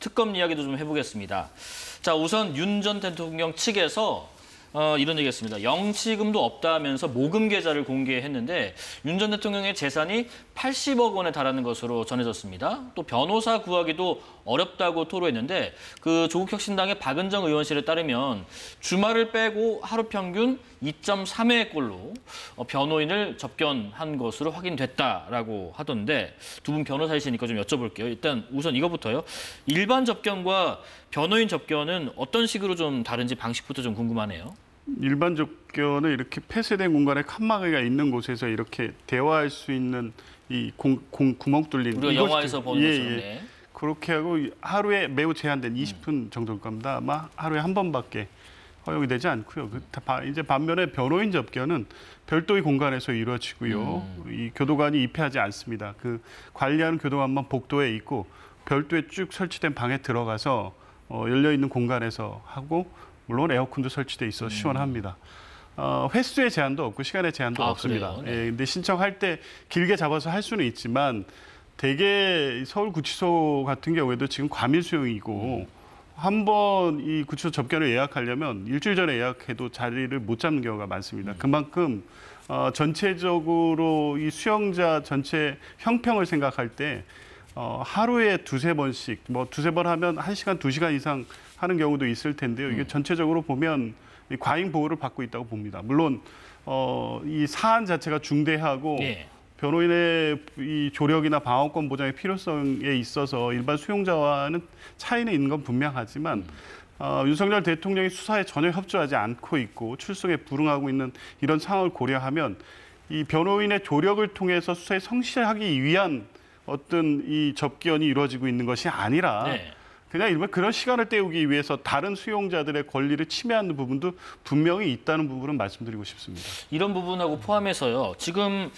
특검 이야기도 좀 해보겠습니다. 자, 우선 윤 전 대통령 측에서 이런 얘기했습니다. 영치금도 없다 하면서 모금 계좌를 공개했는데 윤 전 대통령의 재산이 80억 원에 달하는 것으로 전해졌습니다. 또 변호사 구하기도 어렵다고 토로했는데 그 조국혁신당의 박은정 의원실에 따르면 주말을 빼고 하루 평균 2.3회꼴로 변호인을 접견한 것으로 확인됐다라고 하던데 두 분 변호사이시니까 좀 여쭤볼게요. 일단 우선 이거부터요. 일반 접견과 변호인 접견은 어떤 식으로 좀 다른지 방식부터 좀 궁금하네요. 일반 접견은 이렇게 폐쇄된 공간에 칸막이가 있는 곳에서 이렇게 대화할 수 있는 이 구멍 뚫린 우리가 영화에서 보는 것처럼. 네. 그렇게 하고 하루에 매우 제한된 20분 정도일 겁니다. 아마 하루에 한 번밖에 허용이 되지 않고요. 이제 반면에 변호인 접견은 별도의 공간에서 이루어지고요. 이 교도관이 입회하지 않습니다. 그 관리하는 교도관만 복도에 있고 별도에 쭉 설치된 방에 들어가서 열려 있는 공간에서 하고 물론 에어컨도 설치돼 있어 시원합니다. 횟수의 제한도 없고 시간의 제한도 없습니다. 네. 예, 근데 신청할 때 길게 잡아서 할 수는 있지만 대개 서울구치소 같은 경우에도 지금 과밀 수용이고 한 번 이 구치소 접견을 예약하려면 일주일 전에 예약해도 자리를 못 잡는 경우가 많습니다. 그만큼 전체적으로 이 수용자 전체 형평을 생각할 때 하루에 두세 번씩, 두세 번 하면 1시간, 2시간 이상 하는 경우도 있을 텐데요. 이게 전체적으로 보면 과잉 보호를 받고 있다고 봅니다. 물론 이 사안 자체가 중대하고 네. 변호인의 이 조력이나 방어권 보장의 필요성에 있어서 일반 수용자와는 차이는 있는 건 분명하지만 윤석열 대통령이 수사에 전혀 협조하지 않고 있고 출석에 불응하고 있는 이런 상황을 고려하면 이 변호인의 조력을 통해서 수사에 성실하기 위한 어떤 이 접견이 이루어지고 있는 것이 아니라 네. 그냥 일반 그런 시간을 때우기 위해서 다른 수용자들의 권리를 침해하는 부분도 분명히 있다는 부분은 말씀드리고 싶습니다. 이런 부분하고 포함해서요. 지금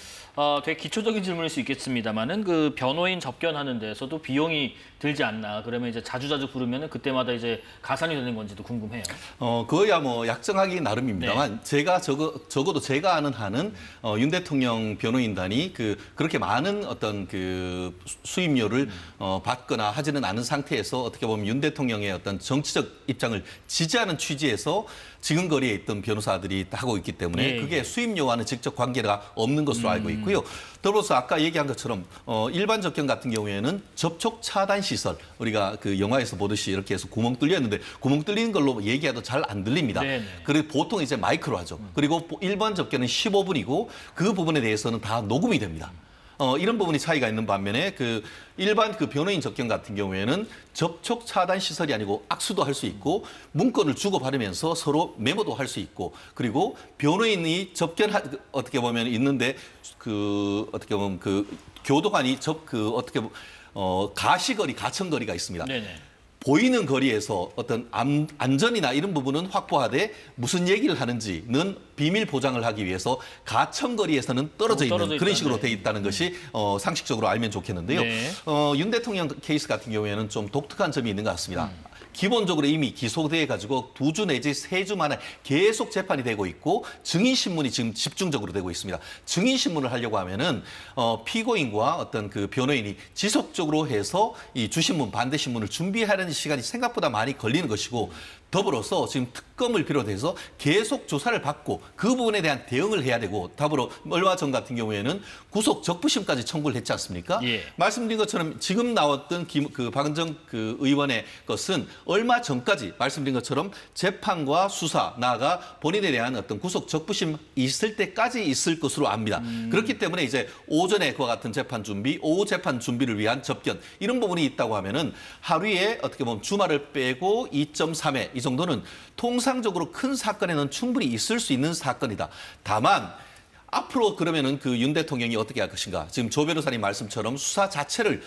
되게 기초적인 질문일 수 있겠습니다만은 그 변호인 접견하는 데서도 비용이 들지 않나. 그러면 이제 자주자주 부르면은 그때마다 이제 가산이 되는 건지도 궁금해요. 그거야 뭐 약정하기 나름입니다만 네. 제가 적어도 제가 아는 한은 윤 대통령 변호인단이 그렇게 많은 어떤 그 수임료를 받거나 하지는 않은 상태에서 어떻게 보면 윤 대통령의 어떤 정치적 입장을 지지하는 취지에서 지금 거리에 있던 변호사들이 하고 있기 때문에 네. 그게 수임료와는 직접 관계가 없는 것으로 알고 있고요. 더불어서 아까 얘기한 것처럼 일반 접견 같은 경우에는 접촉 차단 시설 우리가 그 영화에서 보듯이 이렇게 해서 구멍 뚫렸는데 구멍 뚫리는 걸로 얘기해도 잘 안 들립니다. 그리고 보통 이제 마이크로 하죠. 그리고 일반 접견은 15분이고 그 부분에 대해서는 다 녹음이 됩니다. 이런 부분이 차이가 있는 반면에 그 일반 그 변호인 접견 같은 경우에는 접촉 차단 시설이 아니고 악수도 할 수 있고 문건을 주고받으면서 서로 메모도 할 수 있고 그리고 변호인이 어떻게 보면 있는데 그 어떻게 보면 그 교도관이 가시거리, 가천거리가 있습니다. 네네. 보이는 거리에서 어떤 안전이나 이런 부분은 확보하되 무슨 얘기를 하는지는 비밀 보장을 하기 위해서 가천거리에서는 떨어져 있는 그런 식으로 돼 있다는 것이 상식적으로 알면 좋겠는데요. 네. 윤 대통령 케이스 같은 경우에는 좀 독특한 점이 있는 것 같습니다. 기본적으로 이미 기소돼 가지고 2주 내지 3주 만에 계속 재판이 되고 있고 증인신문이 지금 집중적으로 되고 있습니다. 증인신문을 하려고 하면은 피고인과 어떤 그 변호인이 지속적으로 해서 이 주신문, 반대신문을 준비하려는 시간이 생각보다 많이 걸리는 것이고 더불어서 지금 특검을 비롯해서 계속 조사를 받고 그 부분에 대한 대응을 해야 되고 더불어 얼마 전 같은 경우에는 구속 적부심까지 청구를 했지 않습니까? 예. 말씀드린 것처럼 지금 나왔던 박은정 의원의 것은 얼마 전까지 말씀드린 것처럼 재판과 수사 나아가 본인에 대한 어떤 구속 적부심 있을 때까지 있을 것으로 압니다. 그렇기 때문에 이제 오전에 그와 같은 재판 준비, 오후 재판 준비를 위한 접견 이런 부분이 있다고 하면은 하루에 어떻게 보면 주말을 빼고 2.3회 이 정도는 통상적으로 큰 사건에는 충분히 있을 수 있는 사건이다. 다만 앞으로 그러면은 그 윤 대통령이 어떻게 할 것인가? 지금 조 변호사님 말씀처럼 수사 자체를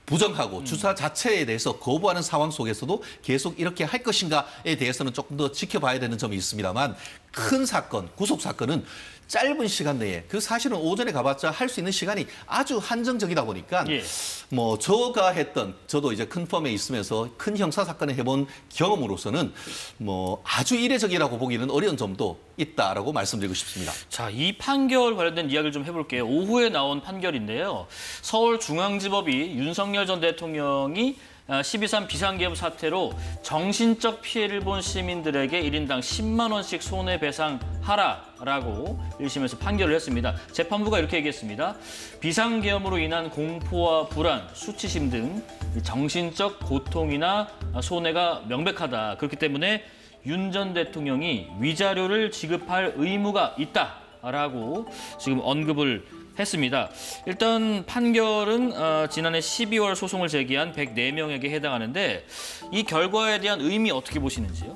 부정하고 수사 자체에 대해서 거부하는 상황 속에서도 계속 이렇게 할 것인가에 대해서는 조금 더 지켜봐야 되는 점이 있습니다만 큰 사건, 구속 사건은 짧은 시간 내에 사실은 오전에 가봤자 할 수 있는 시간이 아주 한정적이다 보니까 예. 뭐 저도 이제 큰 펌에 있으면서 큰 형사 사건을 해본 경험으로서는 뭐 아주 이례적이라고 보기는 어려운 점도 있다라고 말씀드리고 싶습니다. 자, 이 판결 관련된 이야기를 좀 해볼게요. 오후에 나온 판결인데요. 서울중앙지법이 윤석열 전 대통령이 12.3 비상계엄 사태로 정신적 피해를 본 시민들에게 1인당 10만 원씩 손해배상하라라고 1심에서 판결을 했습니다. 재판부가 이렇게 얘기했습니다. 비상계엄으로 인한 공포와 불안, 수치심 등 정신적 고통이나 손해가 명백하다. 그렇기 때문에 윤 전 대통령이 위자료를 지급할 의무가 있다라고 지금 언급을 했습니다. 일단 판결은 지난해 12월 소송을 제기한 104명에게 해당하는데 이 결과에 대한 의미 어떻게 보시는지요?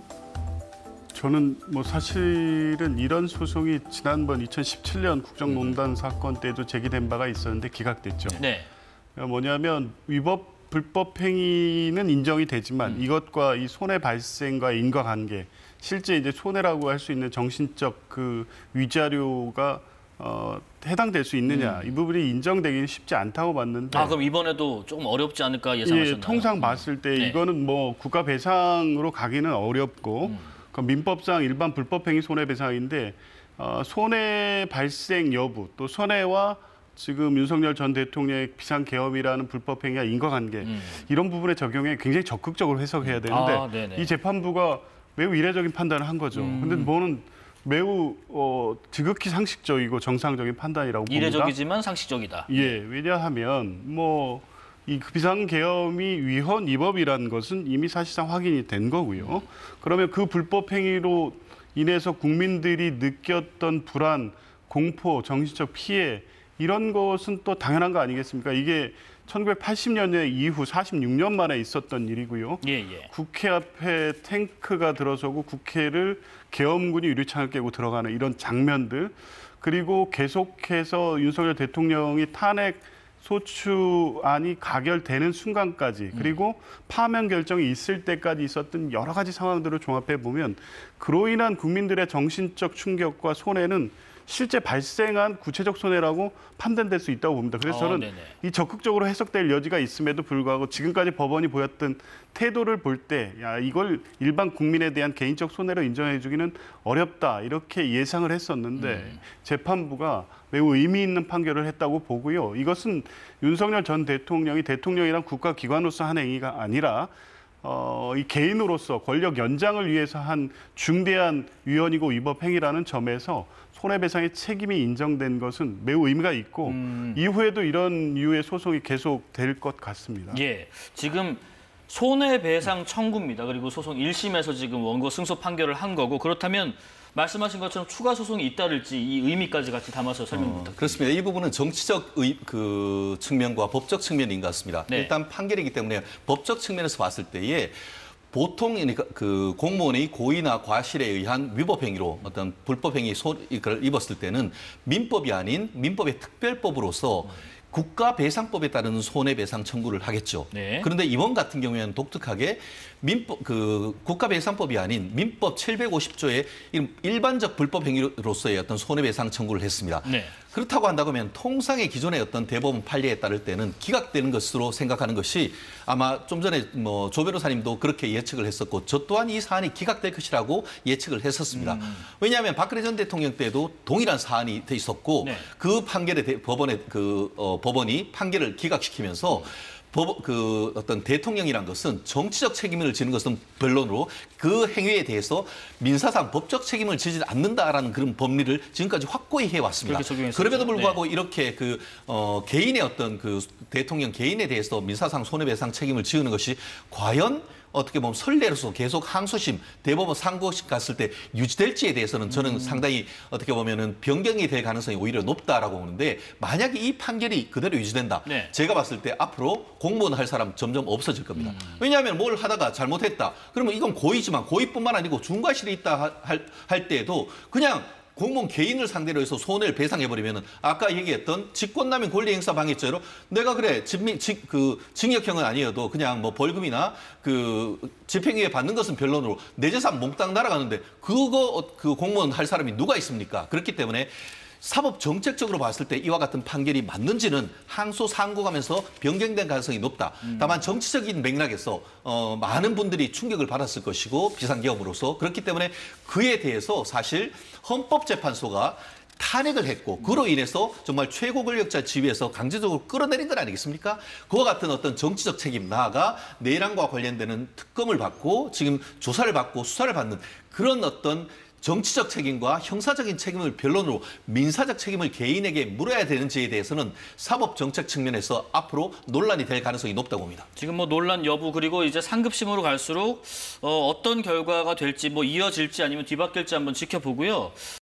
저는 뭐 사실은 이런 소송이 지난번 2017년 국정농단 사건 때도 제기된 바가 있었는데 기각됐죠. 네. 뭐냐면 위법 불법 행위는 인정이 되지만 이것과 이 손해 발생과의 인과관계, 실제 이제 손해라고 할 수 있는 정신적 그 위자료가 해당될 수 있느냐 이 부분이 인정되기는 쉽지 않다고 봤는데. 그럼 이번에도 조금 어렵지 않을까 예상하셨나요? 예, 통상 봤을 때 네. 이거는 뭐 국가 배상으로 가기는 어렵고 그 민법상 일반 불법행위 손해배상인데 손해 발생 여부 또 손해와 지금 윤석열 전 대통령의 비상계엄이라는 불법행위와 인과관계 이런 부분의 적용에 굉장히 적극적으로 해석해야 되는데 이 재판부가 매우 이례적인 판단을 한 거죠. 근데 뭐는 매우 지극히 상식적이고 정상적인 판단이라고 봅니다. 이례적이지만 상식적이다. 예, 왜냐하면 뭐 이 비상계엄이 위헌 위법이라는 것은 이미 사실상 확인이 된 거고요. 그러면 그 불법 행위로 인해서 국민들이 느꼈던 불안, 공포, 정신적 피해 이런 것은 또 당연한 거 아니겠습니까? 이게 1980년대 이후 46년 만에 있었던 일이고요. 국회 앞에 탱크가 들어서고 국회를 계엄군이 유리창을 깨고 들어가는 이런 장면들, 그리고 계속해서 윤석열 대통령이 탄핵 소추안이 가결되는 순간까지, 그리고 파면 결정이 있을 때까지 있었던 여러 가지 상황들을 종합해 보면 그로 인한 국민들의 정신적 충격과 손해는 실제 발생한 구체적 손해라고 판단될 수 있다고 봅니다. 그래서 저는 이 적극적으로 해석될 여지가 있음에도 불구하고 지금까지 법원이 보였던 태도를 볼 때 이걸 일반 국민에 대한 개인적 손해로 인정해 주기는 어렵다 이렇게 예상을 했었는데 재판부가 매우 의미 있는 판결을 했다고 보고요. 이것은 윤석열 전 대통령이 대통령이란 국가기관으로서 한 행위가 아니라 이 개인으로서 권력 연장을 위해서 한 중대한 위헌이고 위법 행위라는 점에서 손해배상의 책임이 인정된 것은 매우 의미가 있고 이후에도 이런 류의 소송이 계속될 것 같습니다. 예, 지금 손해배상 청구입니다. 그리고 소송 1심에서 지금 원고 승소 판결을 한 거고, 그렇다면 말씀하신 것처럼 추가 소송이 잇따를지 이 의미까지 같이 담아서 설명 부탁드립니다. 그렇습니다. 이 부분은 정치적 측면과 법적 측면인 것 같습니다. 일단 판결이기 때문에 법적 측면에서 봤을 때에 보통 그 공무원의 고의나 과실에 의한 위법 행위로 어떤 불법 행위 이걸 입었을 때는 민법이 아닌 민법의 특별법으로서 국가배상법에 따른 손해배상 청구를 하겠죠. 그런데 이번 같은 경우에는 독특하게 국가배상법이 아닌 민법 750조의 일반적 불법 행위로서의 어떤 손해배상 청구를 했습니다. 그렇다고 한다고 하면 통상의 기존의 어떤 대법원 판례에 따를 때는 기각되는 것으로 생각하는 것이 아마 좀 전에 뭐 조 변호사님도 그렇게 예측을 했었고 저 또한 이 사안이 기각될 것이라고 예측을 했었습니다. 왜냐하면 박근혜 전 대통령 때도 동일한 사안이 돼 있었고 그 판결에 법원이 판결을 기각시키면서 어떤 대통령이란 것은 정치적 책임을 지는 것은 변론으로 그 행위에 대해서 민사상 법적 책임을 지지 않는다라는 그런 법리를 지금까지 확고히 해왔습니다. 그럼에도 불구하고 이렇게 개인의 어떤 대통령 개인에 대해서 민사상 손해배상 책임을 지우는 것이 과연 어떻게 보면 선례로서 계속 항소심, 대법원 상고심 갔을 때 유지될지에 대해서는 저는 상당히 어떻게 보면은 변경이 될 가능성이 오히려 높다라고 보는데 만약에 이 판결이 그대로 유지된다. 제가 봤을 때 앞으로 공무원 할 사람 점점 없어질 겁니다. 왜냐하면 뭘 하다가 잘못했다. 그러면 이건 고의지만 고의뿐만 아니고 중과실이 있다 할 때에도 그냥 공무원 개인을 상대로 해서 손해를 배상해버리면 아까 얘기했던 직권남용 권리행사 방해죄로 내가 그래 징역형은 아니어도 그냥 뭐 벌금이나 집행유예 받는 것은 변론으로 내 재산 몽땅 날아가는데 그거 공무원 할 사람이 누가 있습니까? 그렇기 때문에 사법 정책적으로 봤을 때 이와 같은 판결이 맞는지는 항소 상고 가면서 변경된 가능성이 높다. 다만 정치적인 맥락에서 많은 분들이 충격을 받았을 것이고 비상계엄으로서 그렇기 때문에 그에 대해서 사실 헌법재판소가 탄핵을 했고 그로 인해서 정말 최고 권력자 지위에서 강제적으로 끌어내린 것 아니겠습니까? 그와 같은 어떤 정치적 책임, 나아가 내란과 관련되는 특검을 받고 지금 조사를 받고 수사를 받는 그런 어떤 정치적 책임과 형사적인 책임을 변론으로 민사적 책임을 개인에게 물어야 되는지에 대해서는 사법정책 측면에서 앞으로 논란이 될 가능성이 높다고 봅니다. 지금 뭐 논란 여부 그리고 이제 상급심으로 갈수록 어떤 결과가 될지 뭐 이어질지 아니면 뒤바뀔지 한번 지켜보고요.